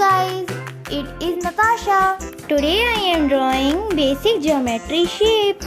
guys, it is Natasha. Today I am drawing basic geometry shapes.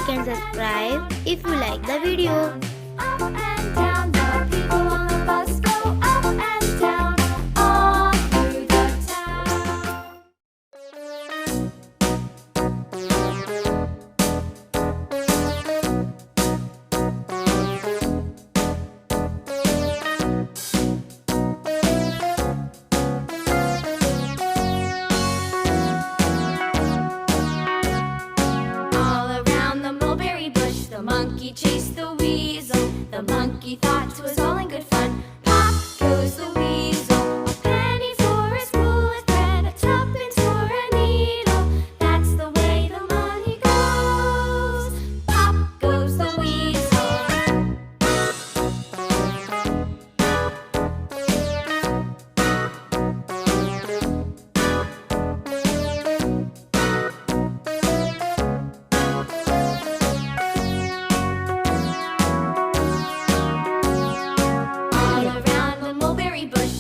And subscribe if you like the video. Up and down, the people on the bus go up and down, all through the town. The monkey chased the weasel. The monkey thought 'twas all in good fun. Pop goes the weasel. A penny for a spool of thread, a tuppence for a needle. That's the way the money goes. Pop goes the weasel.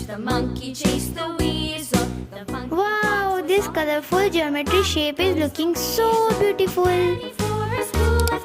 The monkey chased the weasel. Wow, this colorful geometry shape is looking so beautiful. For a spool of